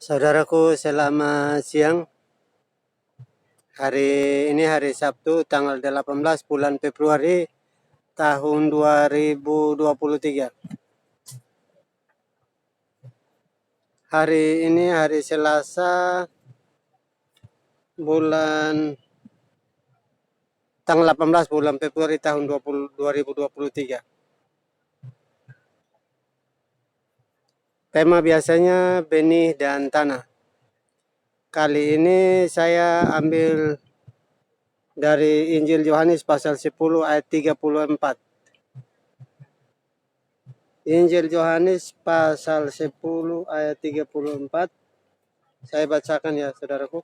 Saudaraku, selamat siang. Hari ini hari Sabtu tanggal 18 bulan Februari tahun 2023. Hari ini hari Selasa tanggal 18 bulan Februari tahun 2023. Tema biasanya benih dan tanah. Kali ini saya ambil dari Injil Yohanes pasal 10 ayat 34. Injil Yohanes pasal 10 ayat 34. Saya bacakan ya, saudaraku.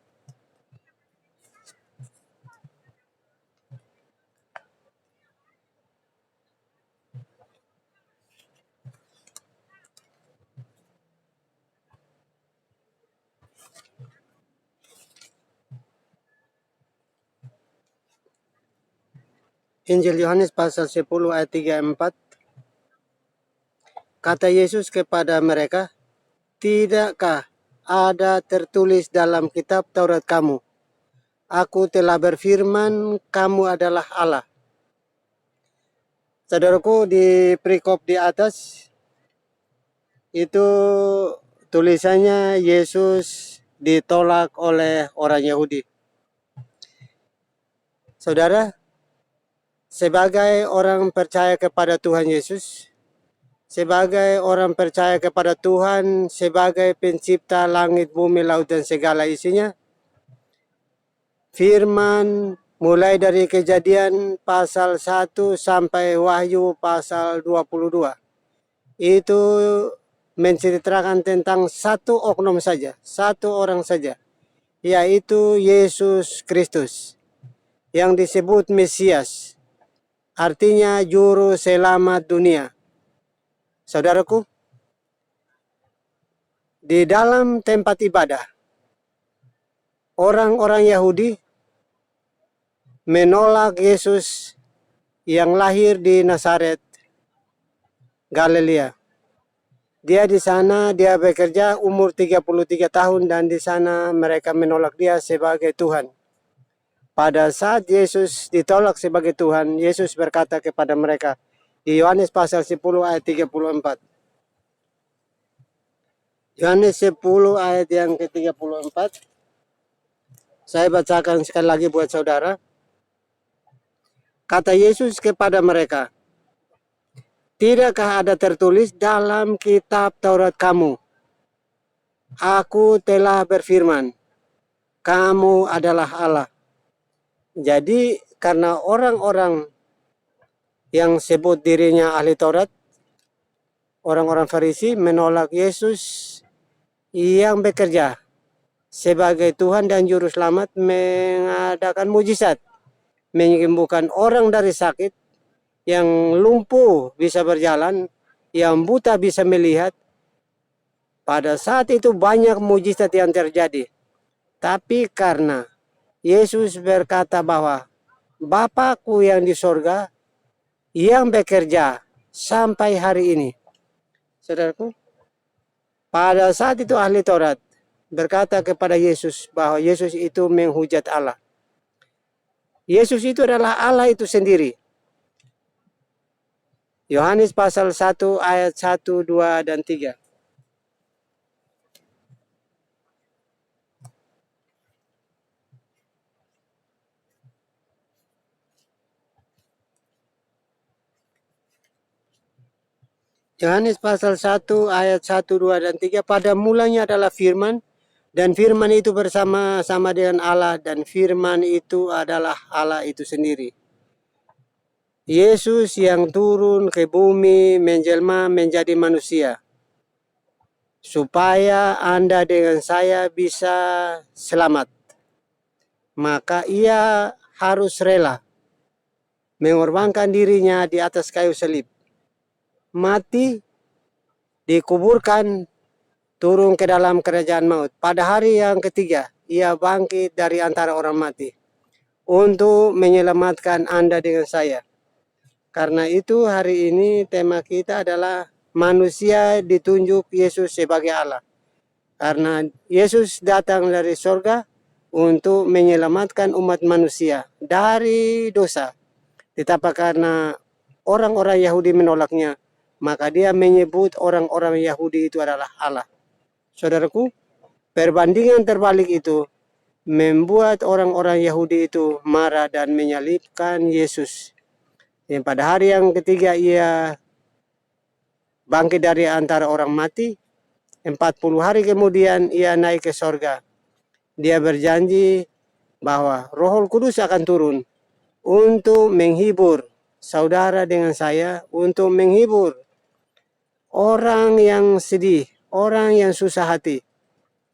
Injil Yohanes pasal 10 ayat 34. Kata Yesus kepada mereka, "Tidakkah ada tertulis dalam kitab Taurat kamu, Aku telah berfirman, kamu adalah Allah." Saudaraku, di perikop di atas itu tulisannya Yesus ditolak oleh orang Yahudi. Saudara, sebagai orang percaya kepada Tuhan Yesus, sebagai orang percaya kepada Tuhan sebagai pencipta langit, bumi, laut, dan segala isinya, firman mulai dari Kejadian pasal 1 sampai Wahyu pasal 22 itu menceritakan tentang satu oknum saja, satu orang saja, yaitu Yesus Kristus yang disebut Mesias, artinya juru selamat dunia. Saudaraku, di dalam tempat ibadah, orang-orang Yahudi menolak Yesus yang lahir di Nazaret, Galilea. Dia di sana, dia bekerja umur 33 tahun dan di sana mereka menolak dia sebagai Tuhan. Pada saat Yesus ditolak sebagai Tuhan, Yesus berkata kepada mereka di Yohanes pasal 10 ayat 34. Yohanes 10 ayat yang ke-34. Saya bacakan sekali lagi buat saudara. Kata Yesus kepada mereka, "Tidakkah ada tertulis dalam kitab Taurat kamu, Aku telah berfirman, kamu adalah Allah." Jadi karena orang-orang yang sebut dirinya ahli Taurat, orang-orang Farisi menolak Yesus yang bekerja sebagai Tuhan dan Juru Selamat, mengadakan mujizat, menyembuhkan orang dari sakit, yang lumpuh bisa berjalan, yang buta bisa melihat. Pada saat itu banyak mujizat yang terjadi. Tapi karena Yesus berkata bahwa Bapakku yang di sorga yang bekerja sampai hari ini. Saudaraku, pada saat itu ahli Taurat berkata kepada Yesus bahwa Yesus itu menghujat Allah. Yesus itu adalah Allah itu sendiri. Yohanes pasal 1 ayat 1, 2, dan 3. Yohanes pasal 1 ayat 1, 2, dan 3. Pada mulanya adalah firman, dan firman itu bersama-sama dengan Allah, dan firman itu adalah Allah itu sendiri. Yesus yang turun ke bumi menjelma menjadi manusia, supaya Anda dengan saya bisa selamat. Maka ia harus rela mengorbankan dirinya di atas kayu salib, mati, dikuburkan, turun ke dalam kerajaan maut. Pada hari yang ketiga, ia bangkit dari antara orang mati untuk menyelamatkan Anda dengan saya. Karena itu hari ini tema kita adalah manusia ditunjuk Yesus sebagai Allah. Karena Yesus datang dari sorga untuk menyelamatkan umat manusia dari dosa. Tetapi karena orang-orang Yahudi menolaknya, maka dia menyebut orang-orang Yahudi itu adalah Allah. Saudaraku, perbandingan terbalik itu membuat orang-orang Yahudi itu marah dan menyalibkan Yesus. Yang pada hari yang ketiga ia bangkit dari antara orang mati. 40 hari kemudian ia naik ke sorga. Dia berjanji bahwa Roh Kudus akan turun untuk menghibur saudara dengan saya, untuk menghibur orang yang sedih, orang yang susah hati,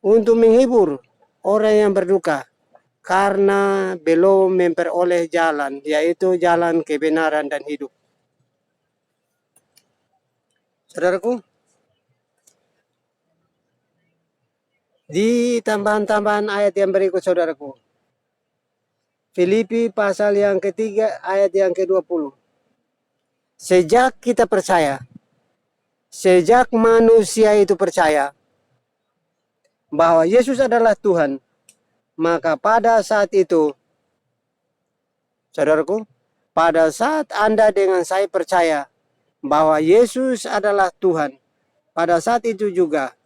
untuk menghibur orang yang berduka karena belum memperoleh jalan, yaitu jalan kebenaran dan hidup. Saudaraku, di tambahan-tambahan ayat yang berikut, saudaraku, Filipi pasal yang ketiga ayat yang ke-20. Sejak kita percaya, sejak manusia itu percaya bahwa Yesus adalah Tuhan, maka pada saat itu, saudaraku, pada saat Anda dengan saya percaya bahwa Yesus adalah Tuhan, pada saat itu juga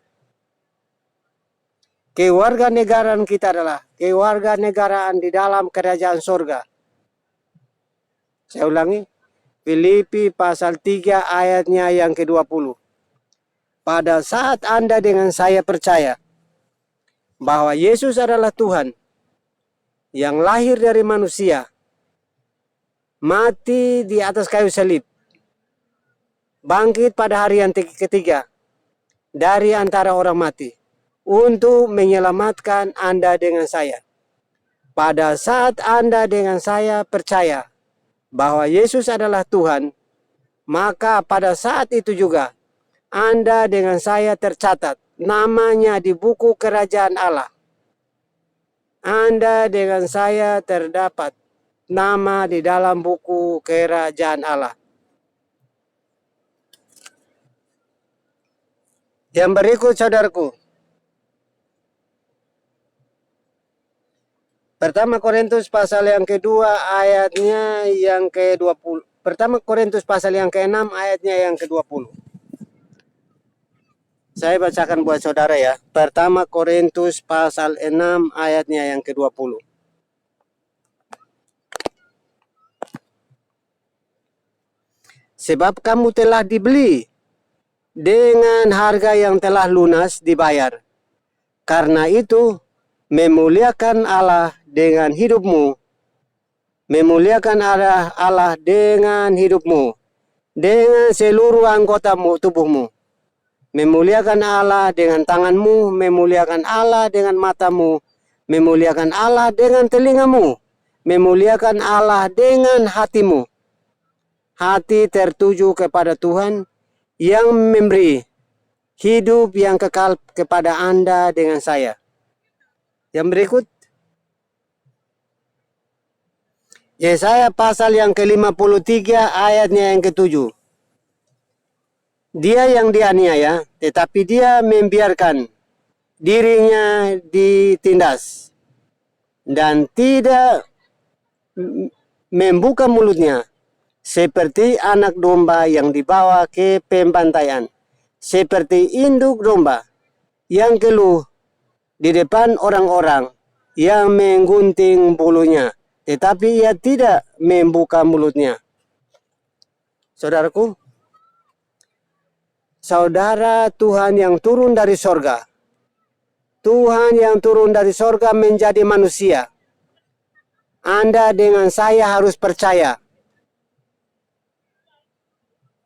kewarganegaraan kita adalah kewarganegaraan di dalam kerajaan sorga. Saya ulangi, Filipi pasal 3 ayatnya yang ke-20. Pada saat Anda dengan saya percaya bahwa Yesus adalah Tuhan yang lahir dari manusia, mati di atas kayu salib, bangkit pada hari yang ketiga dari antara orang mati untuk menyelamatkan Anda dengan saya. Pada saat Anda dengan saya percaya bahwa Yesus adalah Tuhan, maka pada saat itu juga Anda dengan saya tercatat namanya di buku kerajaan Allah. Anda dengan saya terdapat nama di dalam buku kerajaan Allah. Yang berikut, saudaraku, Pertama Korintus pasal yang kedua ayatnya yang ke-20. Pertama Korintus pasal yang ke-6 ayatnya yang ke-20. Saya bacakan buat saudara ya. Pertama Korintus pasal 6 ayatnya yang ke-20. Sebab kamu telah dibeli dengan harga yang telah lunas dibayar. Karena itu, memuliakan Allah dengan hidupmu. Memuliakan Allah dengan hidupmu. Dengan seluruh anggotamu, tubuhmu. Memuliakan Allah dengan tanganmu. Memuliakan Allah dengan matamu. Memuliakan Allah dengan telingamu. Memuliakan Allah dengan hatimu. Hati tertuju kepada Tuhan yang memberi hidup yang kekal kepada Anda dengan saya. Yang berikut, Yesaya pasal yang ke-53 ayatnya yang ke-7. Dia yang dianiaya, tetapi dia membiarkan dirinya ditindas dan tidak membuka mulutnya, seperti anak domba yang dibawa ke pembantaian, seperti induk domba yang keluh di depan orang-orang yang menggunting bulunya, tetapi ia tidak membuka mulutnya. Saudaraku, saudara Tuhan yang turun dari sorga, Tuhan yang turun dari sorga menjadi manusia. Anda dengan saya harus percaya.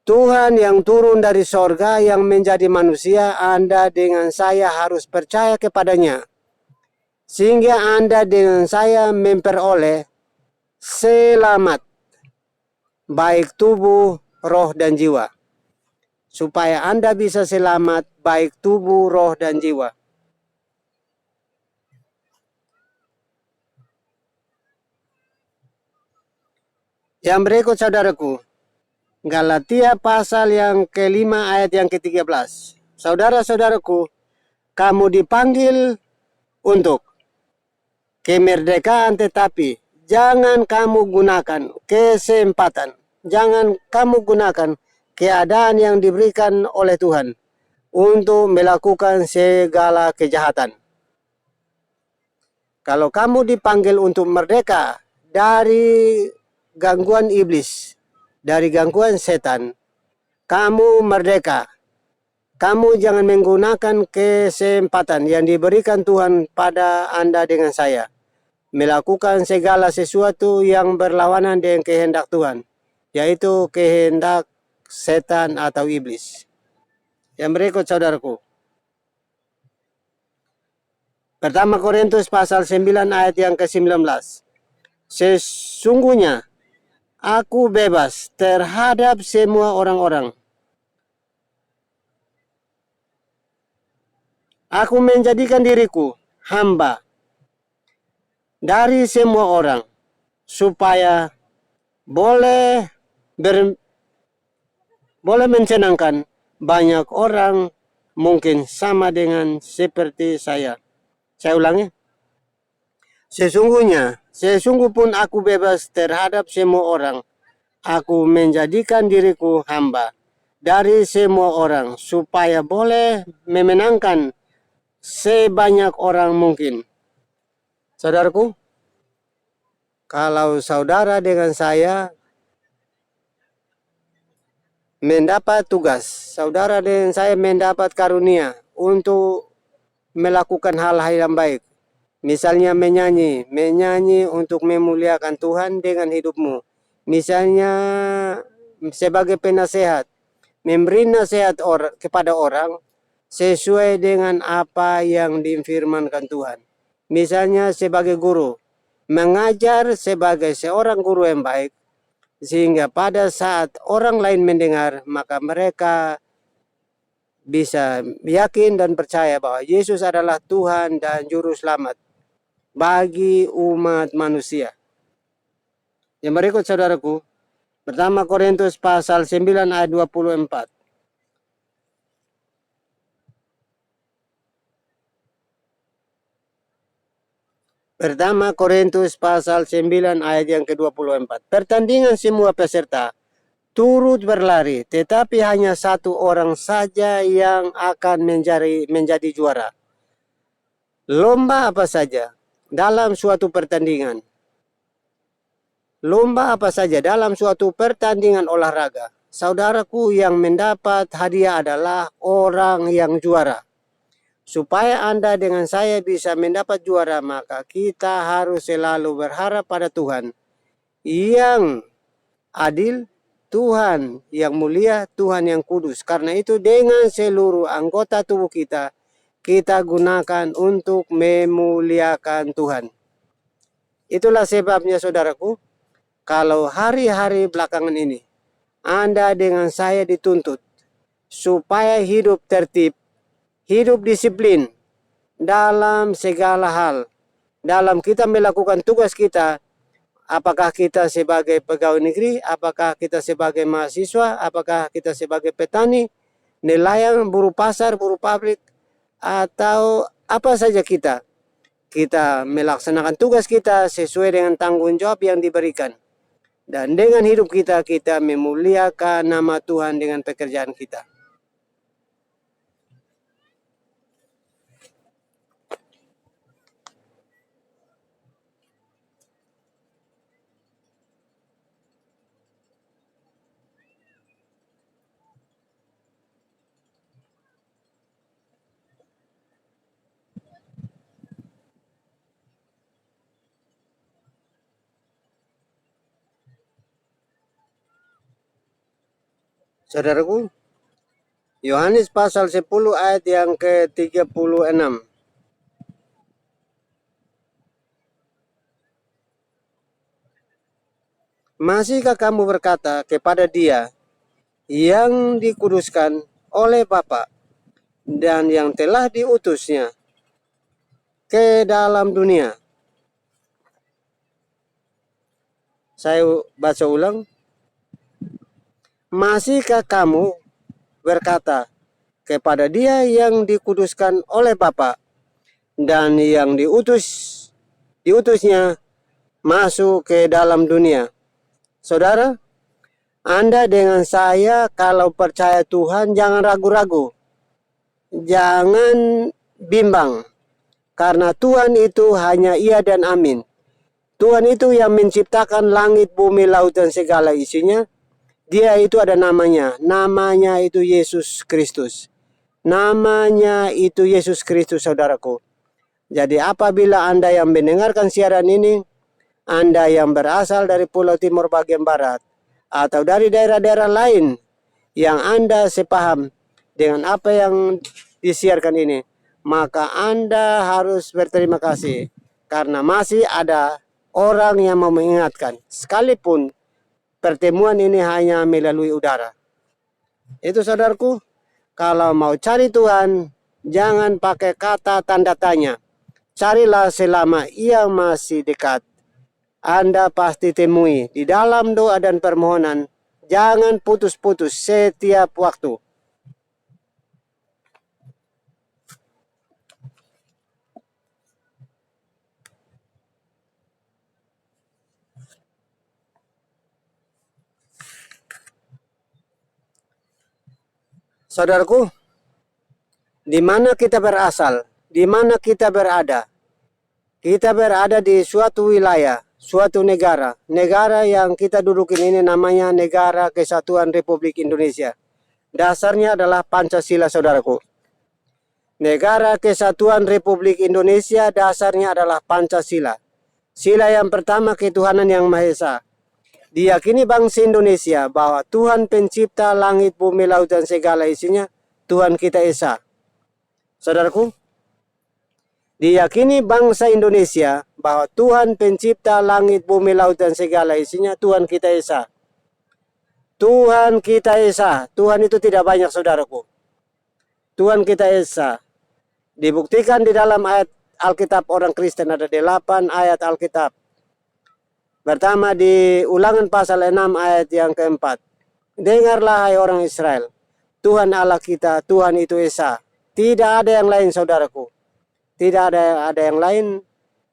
Tuhan yang turun dari sorga yang menjadi manusia, Anda dengan saya harus percaya kepadanya. Sehingga Anda dengan saya memperoleh selamat, baik tubuh, roh, dan jiwa. Supaya Anda bisa selamat, baik tubuh, roh, dan jiwa. Yang berikut, saudaraku, Galatia pasal yang ke-5 ayat yang ke-13. Saudara-saudaraku, kamu dipanggil untuk kemerdekaan, tetapi jangan kamu gunakan kesempatan, jangan kamu gunakan keadaan yang diberikan oleh Tuhan untuk melakukan segala kejahatan. Kalau kamu dipanggil untuk merdeka dari gangguan iblis, dari gangguan setan, kamu merdeka. Kamu jangan menggunakan kesempatan yang diberikan Tuhan pada Anda dengan saya, melakukan segala sesuatu yang berlawanan dengan kehendak Tuhan, yaitu kehendak setan atau iblis. Yang berikut, saudaraku. Pertama Korintus pasal 9 ayat yang ke-19. Sesungguhnya aku bebas terhadap semua orang-orang. Aku menjadikan diriku hamba dari semua orang, supaya boleh mensenangkan banyak orang, mungkin sama dengan seperti saya. Saya ulangi. Sesungguh pun aku bebas terhadap semua orang. Aku menjadikan diriku hamba dari semua orang, supaya boleh memenangkan sebanyak orang mungkin. Saudaraku, kalau saudara dengan saya mendapat tugas, saudara dan saya mendapat karunia untuk melakukan hal-hal yang baik. Misalnya menyanyi untuk memuliakan Tuhan dengan hidupmu. Misalnya sebagai penasehat, memberi nasihat kepada orang sesuai dengan apa yang difirmankan Tuhan. Misalnya sebagai guru, mengajar sebagai seorang guru yang baik, sehingga pada saat orang lain mendengar, maka mereka bisa yakin dan percaya bahwa Yesus adalah Tuhan dan Juru Selamat bagi umat manusia. Yang berikut, saudaraku, pertama Korintus pasal 9 ayat 24. Pertama Korintus pasal 9 ayat yang ke-24. Pertandingan semua peserta turut berlari, tetapi hanya satu orang saja yang akan menjadi juara. Lomba apa saja dalam suatu pertandingan. Lomba apa saja dalam suatu pertandingan olahraga. Saudaraku, yang mendapat hadiah adalah orang yang juara. Supaya Anda dengan saya bisa mendapat juara, maka kita harus selalu berharap pada Tuhan yang adil, Tuhan yang mulia, Tuhan yang kudus. Karena itu dengan seluruh anggota tubuh kita gunakan untuk memuliakan Tuhan. Itulah sebabnya, saudaraku, kalau hari-hari belakangan ini Anda dengan saya dituntut supaya hidup tertib, hidup disiplin dalam segala hal. Dalam kita melakukan tugas kita, apakah kita sebagai pegawai negeri, apakah kita sebagai mahasiswa, apakah kita sebagai petani, nelayan, buruh pasar, buruh pabrik, atau apa saja kita melaksanakan tugas kita sesuai dengan tanggung jawab yang diberikan. Dan dengan hidup kita memuliakan nama Tuhan dengan pekerjaan kita. Saudaraku, Yohanes pasal 10 ayat yang ke-36. Masihkah kamu berkata kepada Dia yang dikuduskan oleh Bapa dan yang telah diutusnya ke dalam dunia? Saya baca ulang. Masihkah kamu berkata kepada Dia yang dikuduskan oleh Bapa dan yang diutusnya masuk ke dalam dunia. Saudara, Anda dengan saya kalau percaya Tuhan jangan ragu-ragu. Jangan bimbang. Karena Tuhan itu hanya iya dan amin. Tuhan itu yang menciptakan langit, bumi, laut, dan segala isinya. Dia itu ada namanya. Namanya itu Yesus Kristus. Namanya itu Yesus Kristus, saudaraku. Jadi apabila Anda yang mendengarkan siaran ini, Anda yang berasal dari Pulau Timur bagian Barat, atau dari daerah-daerah lain yang Anda sepaham dengan apa yang disiarkan ini, maka Anda harus berterima kasih karena masih ada orang yang mau mengingatkan, sekalipun pertemuan ini hanya melalui udara. Itu saudaraku, kalau mau cari Tuhan, jangan pakai kata tanda tanya. Carilah selama ia masih dekat. Anda pasti temui di dalam doa dan permohonan. Jangan putus-putus setiap waktu. Saudaraku, di mana kita berasal, di mana kita berada? Kita berada di suatu wilayah, suatu negara. Negara yang kita dudukin ini namanya Negara Kesatuan Republik Indonesia. Dasarnya adalah Pancasila, saudaraku. Negara Kesatuan Republik Indonesia dasarnya adalah Pancasila. Sila yang pertama, ketuhanan yang Maha Esa. Diyakini bangsa Indonesia bahwa Tuhan pencipta langit, bumi, laut, dan segala isinya, Tuhan kita Esa. Saudaraku, diyakini bangsa Indonesia bahwa Tuhan pencipta langit, bumi, laut, dan segala isinya, Tuhan kita Esa. Tuhan kita Esa. Tuhan itu tidak banyak, saudaraku. Tuhan kita Esa. Dibuktikan di dalam ayat Alkitab orang Kristen, ada 8 ayat Alkitab. Pertama di Ulangan pasal 6 ayat yang keempat. Dengarlah hai orang Israel, Tuhan Allah kita, Tuhan itu Esa. Tidak ada yang lain, saudaraku. Tidak ada yang lain.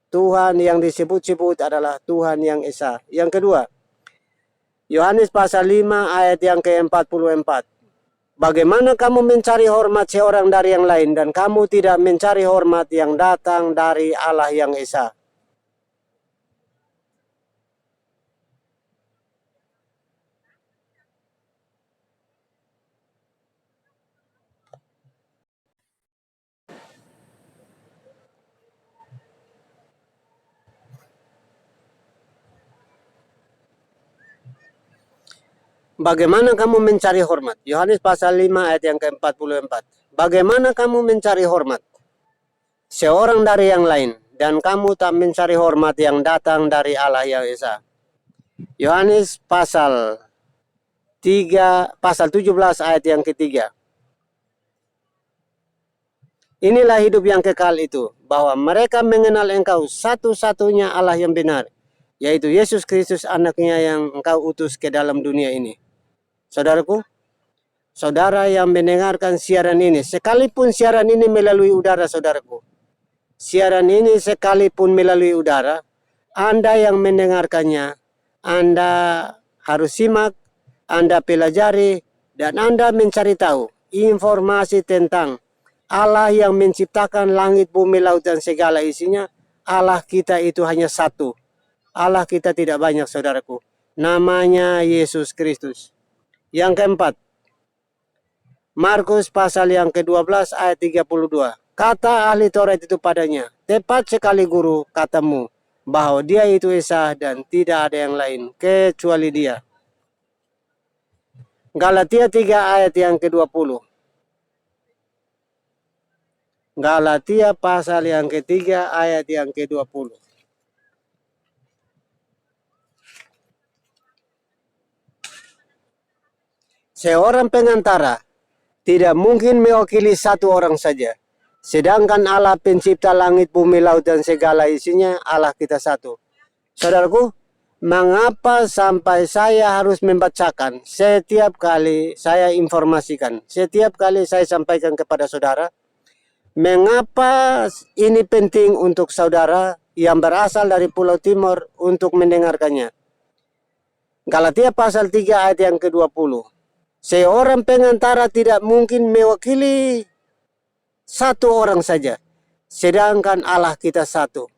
Tuhan yang disebut-sebut adalah Tuhan yang Esa. Yang kedua, Yohanes pasal 5 ayat yang ke-44. Bagaimana kamu mencari hormat seorang dari yang lain dan kamu tidak mencari hormat yang datang dari Allah yang Esa. Bagaimana kamu mencari hormat? Yohanes pasal 5 ayat yang ke-44. Bagaimana kamu mencari hormat seorang dari yang lain dan kamu tak mencari hormat yang datang dari Allah yang Esa. Yohanes pasal 17 ayat yang ketiga. Inilah hidup yang kekal itu, bahwa mereka mengenal engkau satu-satunya Allah yang benar, yaitu Yesus Kristus anaknya yang engkau utus ke dalam dunia ini. Saudaraku, saudara yang mendengarkan siaran ini, sekalipun siaran ini melalui udara, saudaraku, siaran ini sekalipun melalui udara, Anda yang mendengarkannya, Anda harus simak, Anda pelajari, dan Anda mencari tahu informasi tentang Allah yang menciptakan langit, bumi, laut, dan segala isinya. Allah kita itu hanya satu. Allah kita tidak banyak, saudaraku. Namanya Yesus Kristus. Yang keempat, Markus pasal yang ke-12 ayat 32. Kata ahli Taurat itu padanya, tepat sekali guru katamu, bahwa dia itu Esa dan tidak ada yang lain kecuali dia. Galatia 3 ayat yang ke-20. Galatia pasal yang ketiga ayat yang ke-20. Seorang pengantara tidak mungkin mewakili satu orang saja. Sedangkan Allah pencipta langit, bumi, laut, dan segala isinya, Allah kita satu. Saudaraku, Mengapa sampai saya harus membacakan setiap kali saya informasikan, setiap kali saya sampaikan kepada saudara? Mengapa ini penting untuk saudara yang berasal dari Pulau Timur untuk mendengarkannya? Galatia pasal 3 ayat yang ke-20. Seorang pengantara tidak mungkin mewakili satu orang saja, sedangkan Allah kita satu.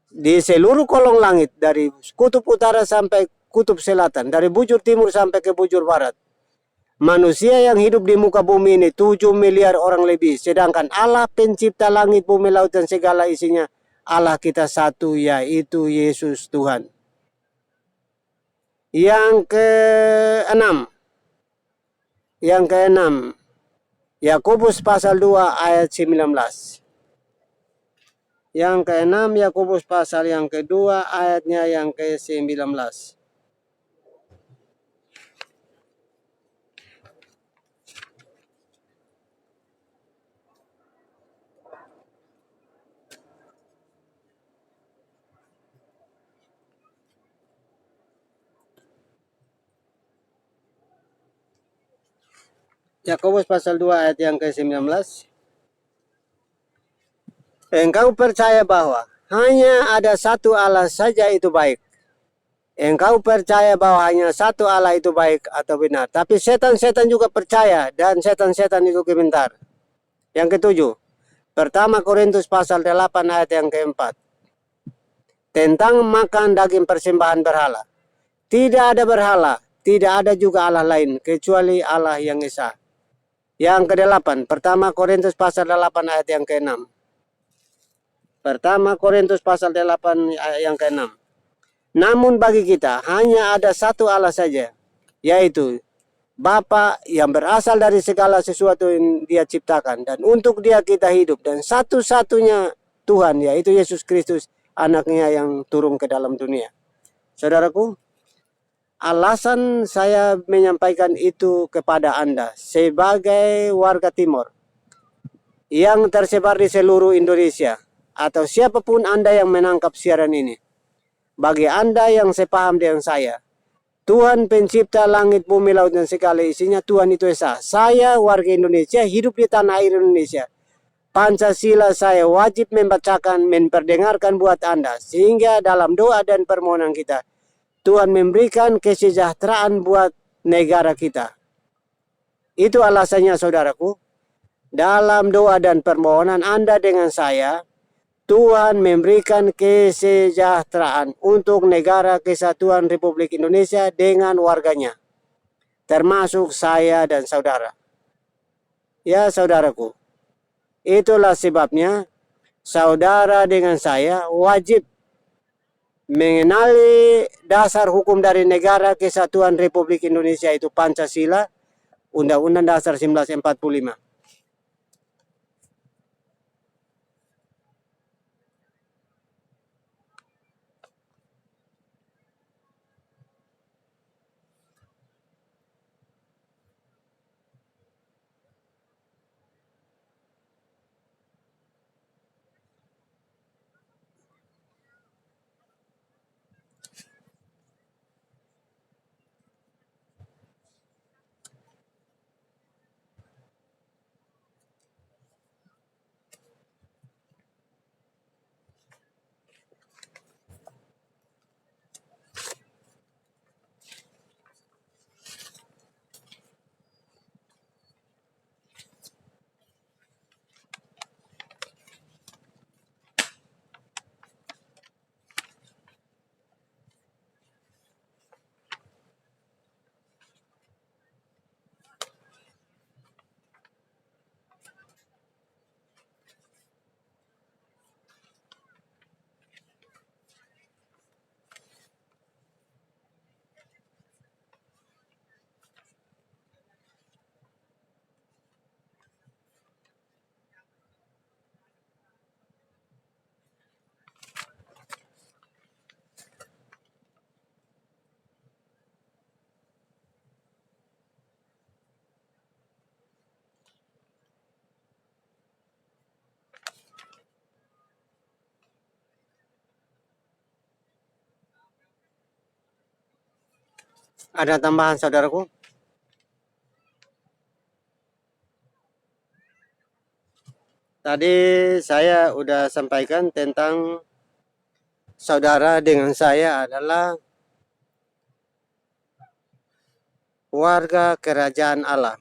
Di seluruh kolong langit, dari kutub utara sampai kutub selatan, dari bujur timur sampai ke bujur barat, manusia yang hidup di muka bumi ini 7 miliar orang lebih, sedangkan Allah pencipta langit, bumi, laut, dan segala isinya, Allah kita satu, yaitu Yesus Tuhan. Yang keenam, Yakobus pasal 2 ayat 19. Yang keenam, Yakobus pasal yang kedua ayatnya yang ke-19. Yakobus pasal 2 ayat yang ke-19. Engkau percaya bahwa hanya ada satu Allah saja itu baik. Engkau percaya bahwa hanya satu Allah itu baik atau benar. Tapi setan-setan juga percaya, dan setan-setan itu komentar. Yang ketujuh, pertama Korintus pasal 8 ayat yang keempat. Tentang makan daging persembahan berhala. Tidak ada berhala, tidak ada juga Allah lain, kecuali Allah yang esa. Yang kedelapan, pertama Korintus pasal 8 ayat yang ke-6. Pertama Korintus pasal 8 ayat yang ke-6. Namun bagi kita hanya ada satu Allah saja, yaitu Bapa yang berasal dari segala sesuatu yang Dia ciptakan, dan untuk Dia kita hidup, dan satu-satunya Tuhan, yaitu Yesus Kristus, anaknya yang turun ke dalam dunia. Saudaraku, alasan saya menyampaikan itu kepada Anda sebagai warga Timur yang tersebar di seluruh Indonesia, atau siapapun Anda yang menangkap siaran ini. Bagi Anda yang sepaham dengan saya, Tuhan pencipta langit, bumi, laut, dan segala isinya, Tuhan itu esa. Saya warga Indonesia, hidup di tanah air Indonesia. Pancasila saya wajib membacakan, memperdengarkan buat Anda, sehingga dalam doa dan permohonan kita, Tuhan memberikan kesejahteraan buat negara kita. Itu alasannya, saudaraku. Dalam doa dan permohonan Anda dengan saya, Tuhan memberikan kesejahteraan untuk negara kesatuan Republik Indonesia dengan warganya, termasuk saya dan saudara. Ya, saudaraku, itulah sebabnya saudara dengan saya wajib mengenali dasar hukum dari negara kesatuan Republik Indonesia, itu Pancasila, Undang-Undang Dasar 1945. Ada tambahan saudaraku? Tadi saya udah sampaikan tentang saudara dengan saya adalah warga kerajaan Allah.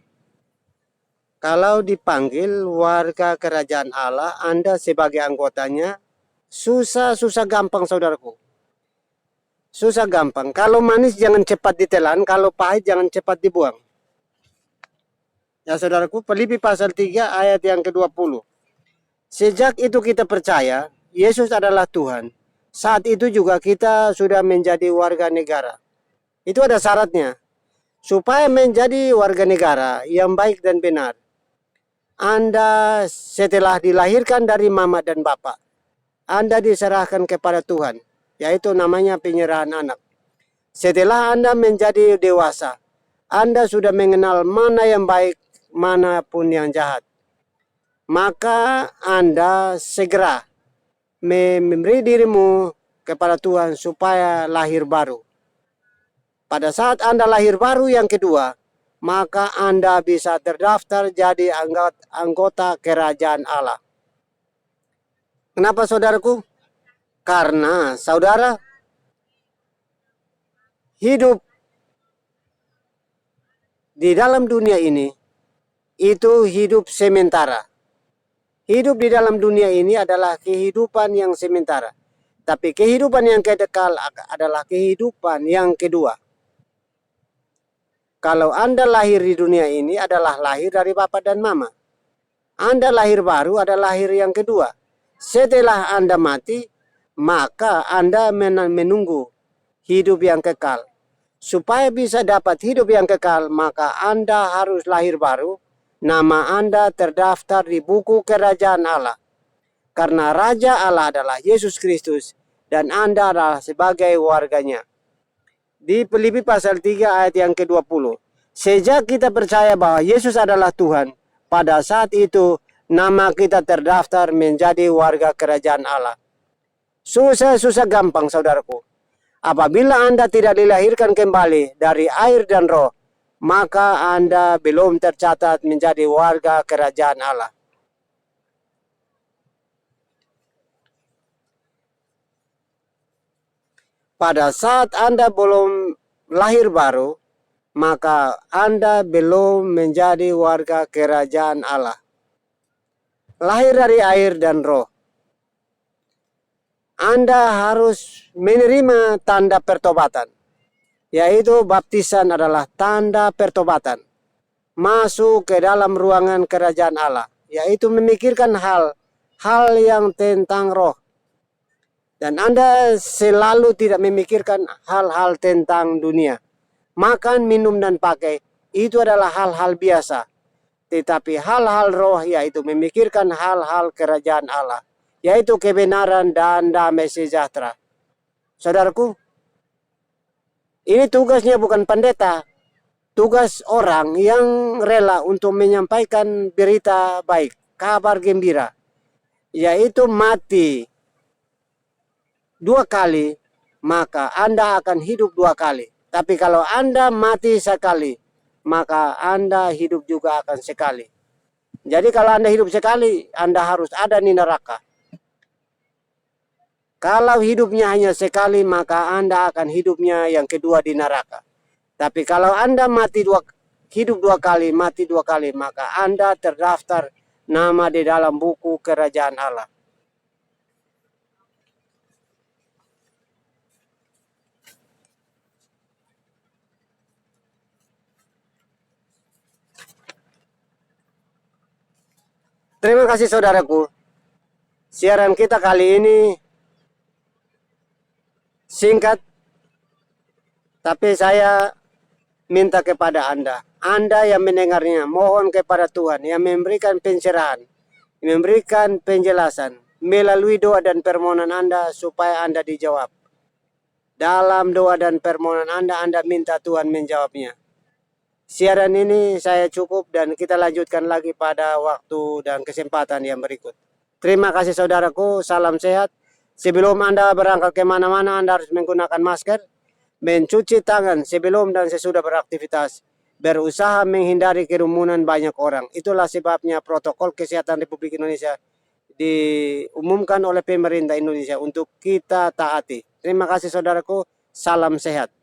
Kalau dipanggil warga kerajaan Allah, Anda sebagai anggotanya, susah gampang saudaraku. Susah gampang. Kalau manis jangan cepat ditelan, kalau pahit jangan cepat dibuang. Ya saudaraku, Filipi pasal 3 ayat yang ke-20. Sejak itu kita percaya Yesus adalah Tuhan. Saat itu juga kita sudah menjadi warga negara. Itu ada syaratnya. Supaya menjadi warga negara yang baik dan benar, Anda setelah dilahirkan dari mama dan bapak, Anda diserahkan kepada Tuhan, yaitu namanya penyerahan anak. Setelah Anda menjadi dewasa, Anda sudah mengenal mana yang baik, mana pun yang jahat. Maka Anda segera memberi dirimu kepada Tuhan supaya lahir baru. Pada saat Anda lahir baru yang kedua, maka Anda bisa terdaftar jadi anggota kerajaan Allah. Kenapa saudaraku? Karena saudara hidup di dalam dunia ini itu hidup sementara. Hidup di dalam dunia ini adalah kehidupan yang sementara. Tapi kehidupan yang kekal adalah kehidupan yang kedua. Kalau Anda lahir di dunia ini adalah lahir dari Bapa dan Mama. Anda lahir baru adalah lahir yang kedua. Setelah Anda mati, maka Anda menunggu hidup yang kekal. Supaya bisa dapat hidup yang kekal, maka Anda harus lahir baru. Nama Anda terdaftar di buku kerajaan Allah. Karena Raja Allah adalah Yesus Kristus dan Anda adalah sebagai warganya. Di Filipi pasal 3 ayat yang ke-20. Sejak kita percaya bahwa Yesus adalah Tuhan, pada saat itu nama kita terdaftar menjadi warga kerajaan Allah. Susah gampang saudaraku. Apabila Anda tidak dilahirkan kembali dari air dan roh, maka Anda belum tercatat menjadi warga kerajaan Allah. Pada saat Anda belum lahir baru, maka Anda belum menjadi warga kerajaan Allah. Lahir dari air dan roh. Anda harus menerima tanda pertobatan. Yaitu baptisan adalah tanda pertobatan. Masuk ke dalam ruangan kerajaan Allah. Yaitu memikirkan hal yang tentang roh. Dan Anda selalu tidak memikirkan hal-hal tentang dunia. Makan, minum, dan pakai itu adalah hal-hal biasa. Tetapi hal-hal roh yaitu memikirkan hal-hal kerajaan Allah. Yaitu kebenaran dan damai sejahtera. Saudaraku, ini tugasnya bukan pendeta, tugas orang yang rela untuk menyampaikan berita baik, kabar gembira, yaitu mati 2 kali, maka Anda akan hidup 2 kali. Tapi kalau Anda mati sekali, maka Anda hidup juga akan sekali. Jadi kalau Anda hidup sekali, Anda harus ada di neraka. Kalau hidupnya hanya sekali, maka Anda akan hidupnya yang kedua di neraka. Tapi kalau Anda hidup 2 kali, mati 2 kali, maka Anda terdaftar nama di dalam buku kerajaan Allah. Terima kasih saudaraku. Siaran kita kali ini singkat, tapi saya minta kepada Anda yang mendengarnya, mohon kepada Tuhan yang memberikan pencerahan, memberikan penjelasan melalui doa dan permohonan Anda supaya Anda dijawab. Dalam doa dan permohonan Anda minta Tuhan menjawabnya. Siaran ini saya cukup dan kita lanjutkan lagi pada waktu dan kesempatan yang berikut. Terima kasih saudaraku, salam sehat. Sebelum Anda berangkat kemana-mana, Anda harus menggunakan masker. mencuci tangan sebelum dan sesudah beraktivitas, berusaha menghindari kerumunan banyak orang. Itulah sebabnya protokol kesehatan Republik Indonesia diumumkan oleh pemerintah Indonesia untuk kita taati. Terima kasih saudaraku, salam sehat.